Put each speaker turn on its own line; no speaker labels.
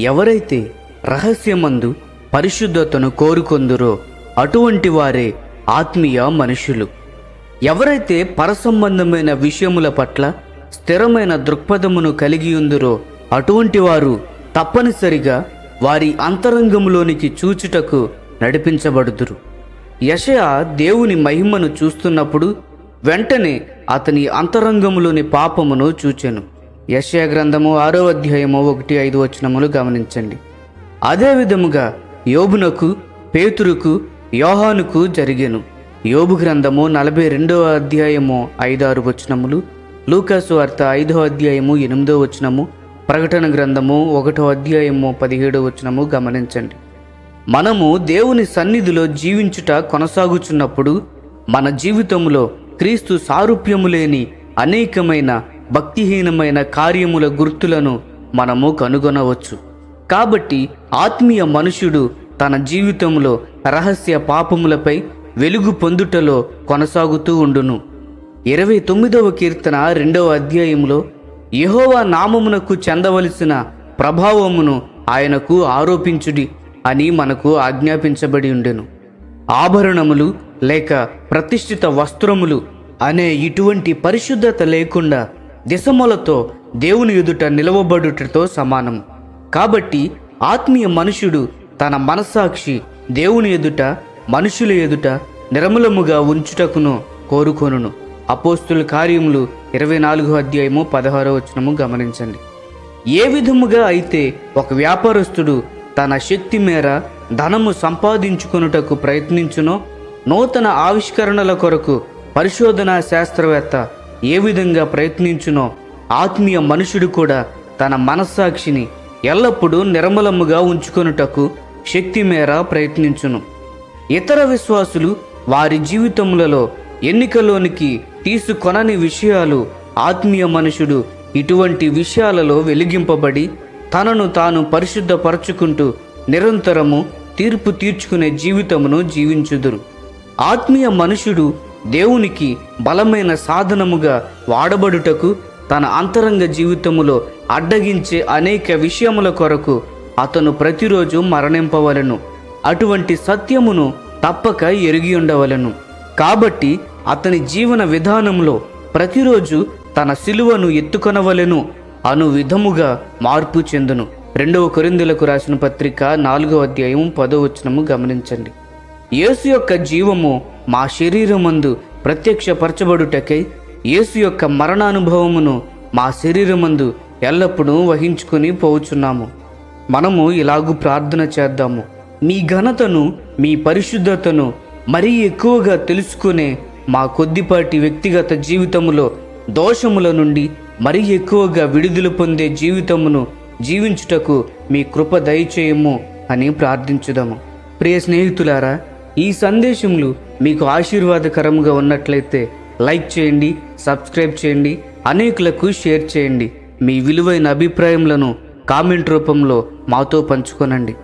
ఎవరైతే రహస్యమందు పరిశుద్ధతను కోరుకొందురో అటువంటి వారే ఆత్మీయ మనుషులు. ఎవరైతే పరసంబంధమైన విషయముల పట్ల స్థిరమైన దృక్పథమును కలిగి ఉందురో అటువంటి వారు తప్పనిసరిగా వారి అంతరంగములోనికి చూచుటకు నడిపించబడుదురు. యెషయా దేవుని మహిమను చూస్తున్నప్పుడు వెంటనే అతని అంతరంగములోని పాపమును చూచెను. యెషయా గ్రంథము 6వ అధ్యాయము 1-5 గమనించండి. అదే విధముగా యోబునకు, పేతురుకు, యోహానుకు జరిగెను. యోబు గ్రంథము 42వ అధ్యాయము 5-6, లూకాసు వార్త 5వ అధ్యాయము 8, ప్రకటన గ్రంథము 1వ అధ్యాయము 17 గమనించండి. మనము దేవుని సన్నిధిలో జీవించుట కొనసాగుచున్నప్పుడు మన జీవితంలో క్రీస్తు సారూప్యము లేని అనేకమైన భక్తిహీనమైన కార్యముల గుర్తులను మనము కనుగొనవచ్చు. కాబట్టి ఆత్మీయ మనుషుడు తన జీవితంలో రహస్య పాపములపై వెలుగు పొందుటలో కొనసాగుతూ ఉండును. 29వ కీర్తన 2వ అధ్యాయంలో యెహోవా నామమునకు చెందవలసిన ప్రభావమును ఆయనకు ఆరోపించుడి అని మనకు ఆజ్ఞాపించబడి ఉండెను. ఆభరణములు లేక ప్రతిష్ఠిత వస్త్రములు అనే ఇటువంటి పరిశుద్ధత లేకుండా దిశములతో దేవుని ఎదుట నిలవబడుటతో సమానం. కాబట్టి ఆత్మీయ మనుషుడు తన మనస్సాక్షి దేవుని ఎదుట, మనుషుల ఎదుట నిర్మలముగా ఉంచుటకును కోరుకొనును. అపోస్తుల కార్యములు 24వ అధ్యాయము 16 గమనించండి. ఏ విధముగా అయితే ఒక వ్యాపారస్తుడు తన శక్తి మేర ధనము సంపాదించుకొనుటకు ప్రయత్నించునో, నూతన ఆవిష్కరణల కొరకు పరిశోధనా శాస్త్రవేత్త ఏ విధంగా ప్రయత్నించునో, ఆత్మీయ మనుషుడు కూడా తన మనస్సాక్షిని ఎల్లప్పుడూ నిర్మలముగా ఉంచుకొనుటకు శక్తి మేర ప్రయత్నించును. ఇతర విశ్వాసులు వారి జీవితములలో ఎన్నికలోనికి తీసుకొనని విషయాలు ఆత్మీయ మనుషుడు ఇటువంటి విషయాలలో వెలిగింపబడి తనను తాను పరిశుద్ధపరచుకుంటూ నిరంతరము తీర్పు తీర్చుకునే జీవితమును జీవించుదురు. ఆత్మీయ మనుషుడు దేవునికి బలమైన సాధనముగా వాడబడుటకు తన అంతరంగ జీవితములో అడ్డగించే అనేక విషయముల కొరకు అతను ప్రతిరోజు మరణింపవలెను. అటువంటి సత్యమును తప్పక ఎరిగి ఉండవలెను. కాబట్టి అతని జీవన విధానంలో ప్రతిరోజు తన సిలువను ఎత్తుకొనవలెను అను విధముగా మార్పు చెందును. 2వ కొరింథీయులకు రాసిన పత్రిక 4వ అధ్యాయం 10 గమనించండి. యేసు యొక్క జీవము మా శరీరమందు ప్రత్యక్షపరచబడుటకై యేసు యొక్క మరణానుభవమును మా శరీరమందు ఎల్లప్పుడూ వహించుకొని పోవుచున్నాము. మనము ఇలాగూ ప్రార్థన చేద్దాము. మీ ఘనతను, మీ పరిశుద్ధతను మరీ ఎక్కువగా తెలుసుకునే మా కొద్దిపాటి వ్యక్తిగత జీవితములో దోషముల నుండి మరీ ఎక్కువగా విడుదల పొందే జీవితమును జీవించుటకు మీ కృప దయచేయము అని ప్రార్థించుదాము. ప్రియ స్నేహితులారా, ఈ సందేశములు మీకు ఆశీర్వాదకరంగా ఉన్నట్లయితే లైక్ చేయండి, సబ్స్క్రైబ్ చేయండి, అనేకులకు షేర్ చేయండి. మీ విలువైన అభిప్రాయములను కామెంట్ రూపంలో మాతో పంచుకొనండి.